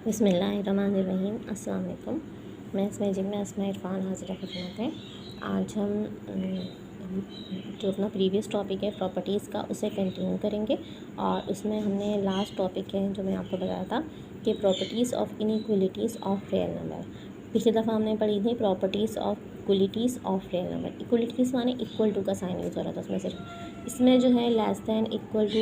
बिस्मिल्लाहिर्रहमानिर्रहीम। अस्सलाम वालेकुम। मैं इसमें जिम में अस्मा इरफान हाजिर खिदमत है। आज हम जो अपना प्रीवियस टॉपिक है प्रॉपर्टीज़ का उसे कंटिन्यू करेंगे और उसमें हमने लास्ट टॉपिक है जो मैं आपको बताया था कि properties of inequalities of real number. पिछली दफ़ा हमने पढ़ी थी properties of equalities of real number. Equalities माने इक्वल टू का साइन यूज़ हो रहा था उसमें सिर्फ। इसमें जो है less than, equal to,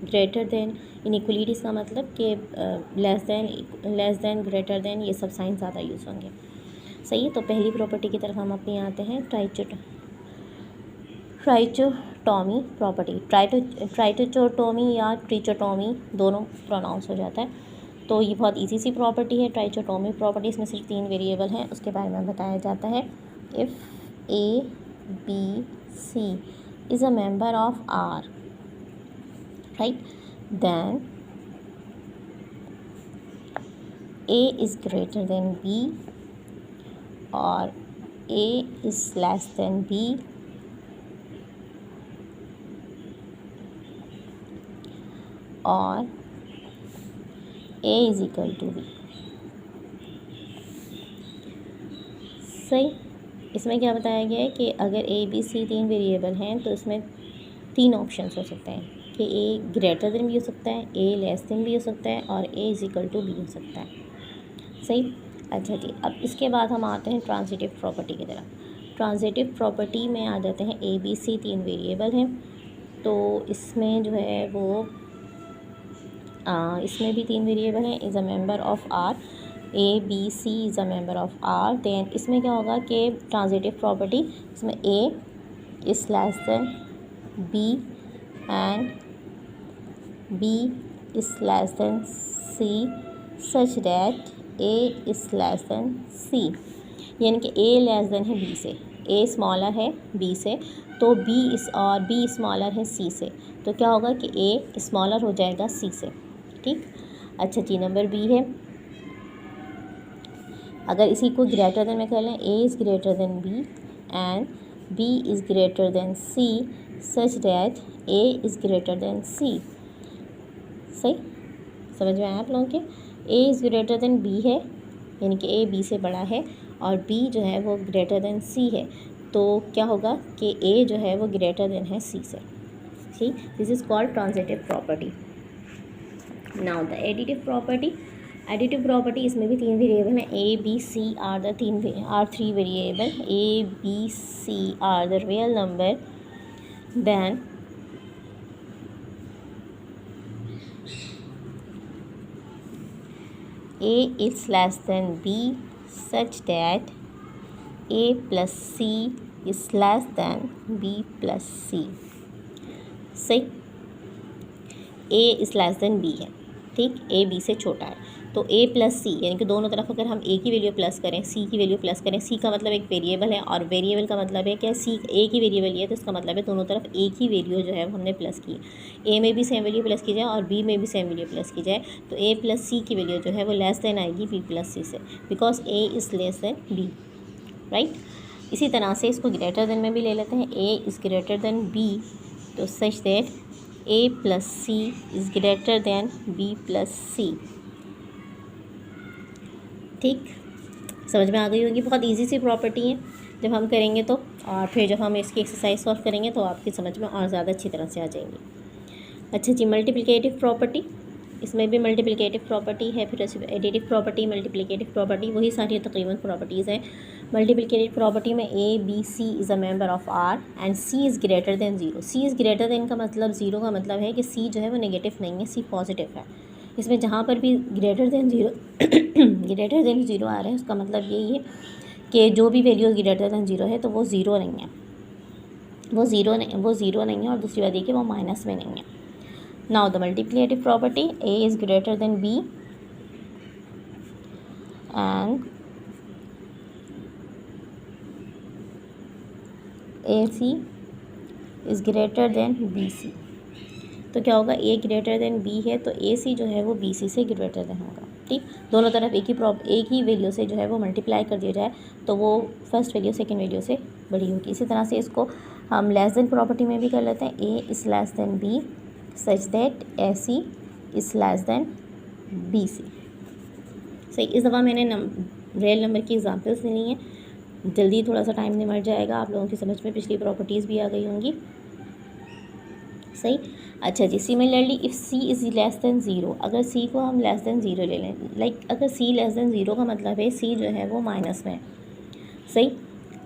greater than, inequalities का मतलब कि लेस दैन, ग्रेटर दैन, ये सब साइन ज़्यादा यूज़ होंगे। सही है। तो पहली प्रॉपर्टी की तरफ हम अपनी आते हैं, ट्राइचोटॉमी प्रॉपर्टी। ट्राइचोटॉमी या ट्रिचोटॉमी दोनों प्रोनाउंस हो जाता है। तो ये बहुत इजी सी प्रॉपर्टी है ट्राइचोटॉमी प्रॉपर्टी। इसमें सिर्फ 3 वेरिएबल हैं, उसके बारे में बताया जाता है। If A B C is a member of R, right, then A is greater than B or A is less than B और A is equal to B। सही। इसमें क्या बताया गया है कि अगर A B C 3 वेरिएबल हैं तो इसमें 3 ऑप्शंस हो सकते हैं कि A ग्रेटर देन भी हो सकता है, A लेस देन भी हो सकता है और A is equal to B हो सकता है। सही। अच्छा जी, अब इसके बाद हम आते हैं ट्रांजिटिव प्रॉपर्टी की तरफ। ट्रांजिटिव प्रॉपर्टी में आ जाते हैं A B C 3 वेरिएबल हैं, तो इसमें जो है वो इसमें भी 3 वेरिएबल हैं। Is a member of R, A B C is a member of R. Then इसमें क्या होगा कि ट्रांजिटिव प्रॉपर्टी, इसमें A is less than B and B is less than C such that A is less than C। यानी कि A less than है B से, A smaller है B से, तो B स्मॉलर है C से, तो क्या होगा कि A स्मॉलर हो जाएगा C से। ठीक। अच्छा जी, नंबर B है। अगर इसी को ग्रेटर देन में कर लें, A is greater then B and B is greater then C such that A is greater then C। सही समझ में आया आप लोगों के। A is greater then B है, यानी कि A B से बड़ा है और B जो है वो ग्रेटर देन C है, तो क्या होगा कि A जो है वो ग्रेटर देन है C से। ठीक, this is called transitive property. Now the additive property. Additive property, इसमें भी 3 वेरिएबल हैं। A B C are 3 variable. A B C are the real number, then A is less than B such that A plus C is less than B plus C। सही। A is less than B है, ठीक, A B से छोटा है, तो A plus C यानी कि दोनों तरफ अगर हम A की वैल्यू प्लस करें, C की वैल्यू प्लस करें, C का मतलब एक वेरिएबल है और वेरिएबल का मतलब है क्या, C A की वेरिएबल है, तो इसका मतलब है दोनों तरफ A की वैल्यू जो है वो हमने प्लस की। A में भी सेम वैल्यू प्लस की जाए और B में भी सेम वैल्यू प्लस की जाए, तो A प्लस C की वैल्यू जो है वो लेस देन आएगी B प्लस C से, because A is less than B, right. इसी तरह से इसको ग्रेटर देन में भी ले लेते हैं। A is greater then B, तो सच that A plus C is greater then B plus C। ठीक, समझ में आ गई होगी। बहुत इजी सी प्रॉपर्टी है जब हम करेंगे तो, और फिर जब हम इसकी एक्सरसाइज सॉल्व करेंगे तो आपकी समझ में और ज़्यादा अच्छी तरह से आ जाएंगी। अच्छा जी, मल्टीप्लिकेटिव प्रॉपर्टी, इसमें भी मल्टीप्लिकेटिव प्रॉपर्टी है, फिर एडिटिव प्रॉपर्टी, मल्टीप्लिकेटिव प्रॉपर्टी, वही सारी तकरीबन प्रॉपर्टीज़ हैं। मल्टीप्लिकेटिव प्रॉपर्टी में A B C is a member of R and C is greater then 0। C is greater then का मतलब, 0 का मतलब है कि C जो है वो नेगेटिव नहीं है, C पॉजिटिव है। इसमें जहाँ पर भी ग्रेटर देन 0 ग्रेटर देन 0 आ रहा है, उसका मतलब यही है कि जो भी वैल्यू ग्रेटर देन 0 है तो वो ज़ीरो नहीं है, वो ज़ीरो नहीं है, और दूसरी बात ये कि वो माइनस में नहीं है। Now the multiplicative property, A is greater than B and AC is greater than BC। तो क्या होगा, A ग्रेटर देन B है तो AC जो है वो BC से ग्रेटर देन होगा। ठीक, दोनों तरफ एक ही वैल्यू से जो है वो मल्टीप्लाई कर दिया जाए तो वो फर्स्ट वैल्यू सेकंड वैल्यू से बड़ी होगी। इसी तरह से इसको हम लेस देन प्रॉपर्टी में भी कर लेते हैं। A is less than B such that AC is less than BC। सही, इस दफ़ा मैंने रियल नंबर की एग्जांपल्स ली हैं, जल्दी थोड़ा सा टाइम निमट जाएगा, आप लोगों की समझ में पिछली प्रॉपर्टीज़ भी आ गई होंगी। सही। अच्छा जी, similarly if C is less than zero, अगर सी को हम लेस दैन ज़ीरो ले लें, लाइक अगर सी लेस दैन ज़ीरो का मतलब है सी जो है वो माइनस में है। सही,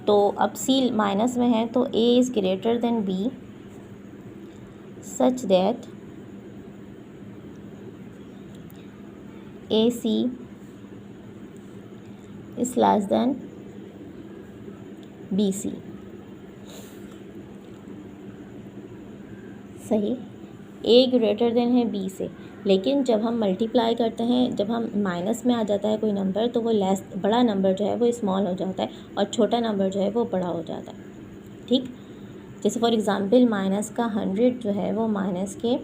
तो अब सी माइनस में है तो A is greater than B such that A C is less than B C. सही, ए ग्रेटर देन है बी से, लेकिन जब हम मल्टीप्लाई करते हैं, जब हम माइनस में आ जाता है कोई नंबर तो वो बड़ा नंबर जो है वो स्मॉल हो जाता है और छोटा नंबर जो है वो बड़ा हो जाता है। ठीक, जैसे फॉर एग्ज़ाम्पल माइनस का 100 जो है वो माइनस के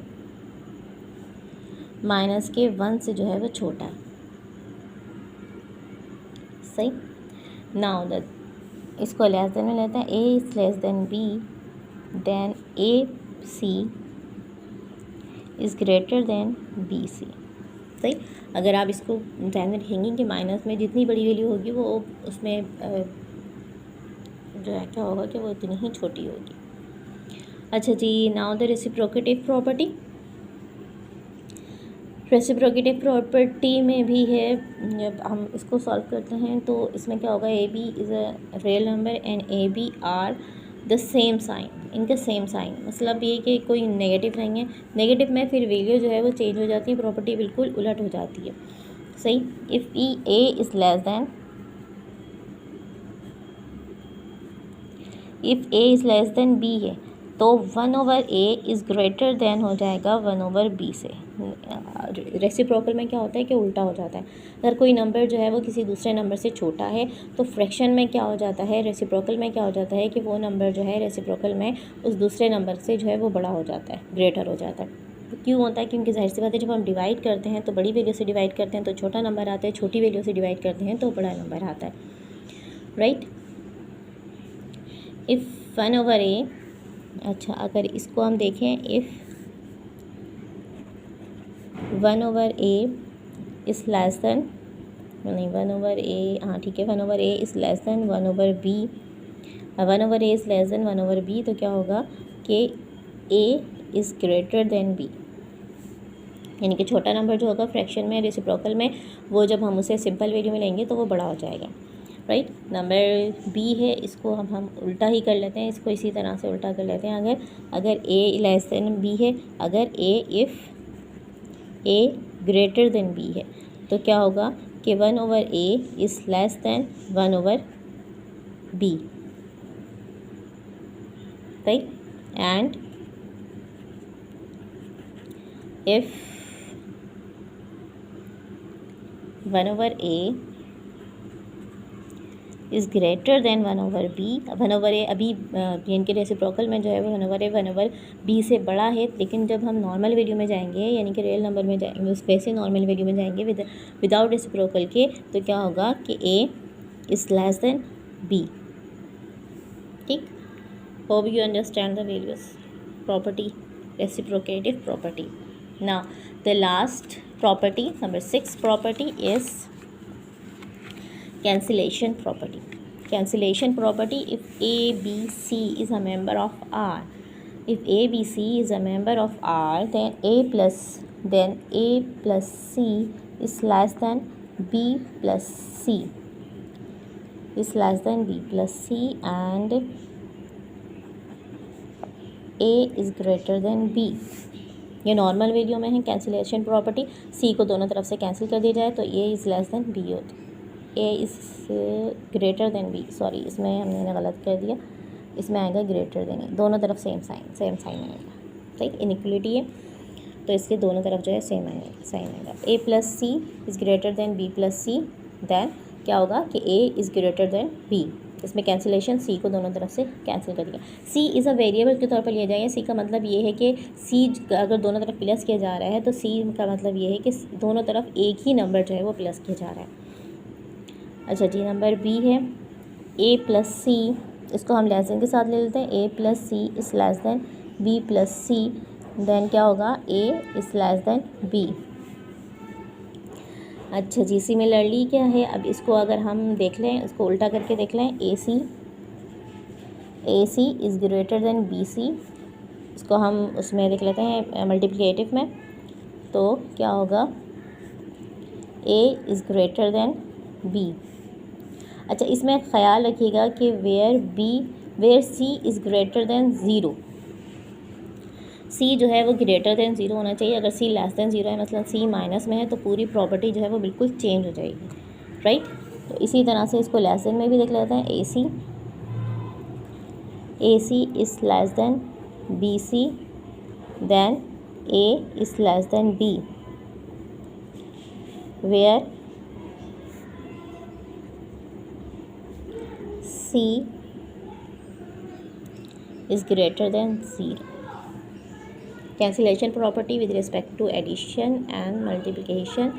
1 से जो है वो छोटा है। सही, नाउ दैट इसको लेस देन में लेते हैं, A is less than B then A C is greater than B C. सही, अगर आप इसको ध्यान में रखेंगे कि माइनस में जितनी बड़ी वैल्यू होगी वो उसमें जो है क्या होगा कि वो उतनी ही छोटी होगी। अच्छा जी, now the reciprocative property. Reciprocative property में भी है, जब हम इसको सॉल्व करते हैं तो इसमें क्या होगा, A B is a real number and A B are the same sign, इनका सेम साइन, मतलब ये कि कोई नेगेटिव नहीं है। नेगेटिव में फिर वैल्यू जो है वो चेंज हो जाती है, प्रॉपर्टी बिल्कुल उलट हो जाती है। सही, if A is less than B है तो 1/a इज़ ग्रेटर देन हो जाएगा 1/b से। रेसिप्रोकल में क्या होता है कि उल्टा हो जाता है, अगर कोई नंबर जो है वो किसी दूसरे नंबर से छोटा है तो फ्रैक्शन में क्या हो जाता है, रेसिप्रोकल में क्या हो जाता है कि वो नंबर जो है रेसिप्रोकल में उस दूसरे नंबर से जो है वो बड़ा हो जाता है, ग्रेटर हो जाता है। तो क्यों होता है, क्योंकि जाहिर सी बात है जब हम डिवाइड करते हैं तो बड़ी वैल्यू से डिवाइड करते हैं तो छोटा नंबर आता है, छोटी वैल्यू से डिवाइड करते हैं तो बड़ा नंबर आता है। राइट, इफ़ 1/a, अच्छा अगर इसको हम देखें, if 1/a is less then, नहीं 1/a, हाँ ठीक है, 1/a is less than 1/b, 1/a is less than 1/b, तो क्या होगा कि a is greater then b, यानी कि छोटा नंबर जो होगा फ्रैक्शन में, रेसिप्रोकल में, वो जब हम उसे सिंपल वैल्यू में लेंगे तो वो बड़ा हो जाएगा। राइट, नंबर बी है, इसको हम उल्टा ही कर लेते हैं, इसको इसी तरह से उल्टा कर लेते हैं। अगर ए लेस देन बी है, अगर if A greater than B है तो क्या होगा कि 1/a is less than 1/b। Right, and if 1/a is greater than 1/b, 1/a अभी यानी कि रेसिप्रोकल में जो है वो 1/b से बड़ा है, लेकिन जब हम नॉर्मल वैल्यू में जाएंगे यानी कि रियल नंबर में जाएंगे, उस वैसे नॉर्मल वैल्यू में जाएंगे विदाउट रेसिप्रोकल के, तो क्या होगा कि a is less than b। ठीक, hope you understand the various property, reciprocative property. Now the last property, number 6 property is cancellation property. Cancellation property, if a b c is a member of R, if a b c is a member of R, then a plus c is less than b plus c, is less than b plus c, and a is greater than b। ये normal value में है cancellation property, c को दोनों तरफ से cancel कर दिया जाए तो a is less than b होती है, A is greater than B, sorry इसमें हमने गलत कर दिया, इसमें आएगा ग्रेटर देन ए, दोनों तरफ सेम साइन आएगा। ठीक, इनइक्वलिटी है तो इसके दोनों तरफ जो है सेम साइन आएगा। A plus C is greater than b plus C, then क्या होगा कि a is greater than b, इसमें कैंसिलेशन सी को दोनों तरफ से कैंसिल कर दिया। सी इज़ अ वेरिएबल के तौर पर लिया जाएगा, सी का मतलब ये है कि सी अगर दोनों तरफ प्लस किया जा रहा है तो सी का मतलब ये है कि दोनों तरफ एक ही नंबर जो है वो प्लस किया जा रहा है। अच्छा जी, नंबर बी है a प्लस सी, इसको हम लेस देन के साथ ले लेते हैं, a plus C is less than b plus C, then क्या होगा a is less than b। अच्छा जी, सिमिलरली क्या है, अब इसको अगर हम देख लें, इसको उल्टा करके देख लें, a C is greater than B c, इसको हम उसमें देख लेते हैं मल्टीप्लिकेटिव में, तो क्या होगा, a is greater than b. अच्छा, इसमें ख़याल रखिएगा कि where c is greater than zero, c जो है वो ग्रेटर देन ज़ीरो होना चाहिए। अगर सी लेस देन ज़ीरो है, मतलब सी माइनस में है, तो पूरी प्रॉपर्टी जो है वो बिल्कुल चेंज हो जाएगी, राइट। तो इसी तरह से इसको लेस देन में भी देख लेते हैं, a C is less than B c, then a is less than b, where c is greater than zero. Cancellation property with respect to addition and multiplication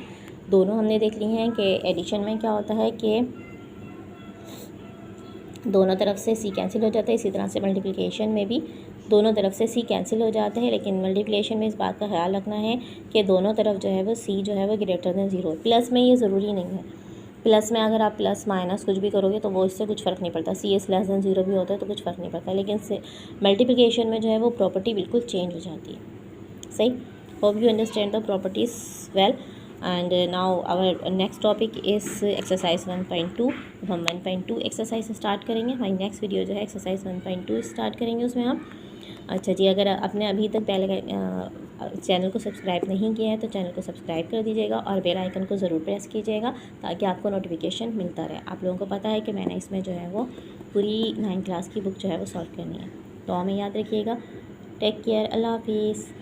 दोनों हमने देख ली हैं कि एडिशन में क्या होता है कि दोनों तरफ से सी कैंसिल हो जाता है, इसी तरह से मल्टीप्लिकेशन में भी दोनों तरफ से सी कैंसिल हो जाता है। लेकिन मल्टीप्लिकेशन में इस बात का ख्याल रखना है कि दोनों तरफ जो है वो सी जो है वो ग्रेटर देन ज़ीरो। प्लस में ये ज़रूरी नहीं है, प्लस में अगर आप प्लस माइनस कुछ भी करोगे तो वो इससे कुछ फ़र्क नहीं पड़ता, C is less than zero भी होता है तो कुछ फ़र्क नहीं पड़ता, लेकिन मल्टीप्लिकेशन में जो है वो प्रॉपर्टी बिल्कुल चेंज हो जाती है। सही, hope you understand the properties well. And now our next topic is exercise 1.2। हम 1.2 एक्सरसाइज स्टार्ट करेंगे, हमारी नेक्स्ट वीडियो जो है एक्सरसाइज 1.2 स्टार्ट करेंगे उसमें हम। अच्छा जी, अगर आपने अभी तक पहले चैनल को सब्सक्राइब नहीं किया है तो चैनल को सब्सक्राइब कर दीजिएगा और बेल आइकन को ज़रूर प्रेस कीजिएगा ताकि आपको नोटिफिकेशन मिलता रहे। आप लोगों को पता है कि मैंने इसमें जो है वो पूरी 9th क्लास की बुक जो है वो सॉल्व करनी है, तो हमें याद रखिएगा। टेक केयर, अल्लाह हाफिज़।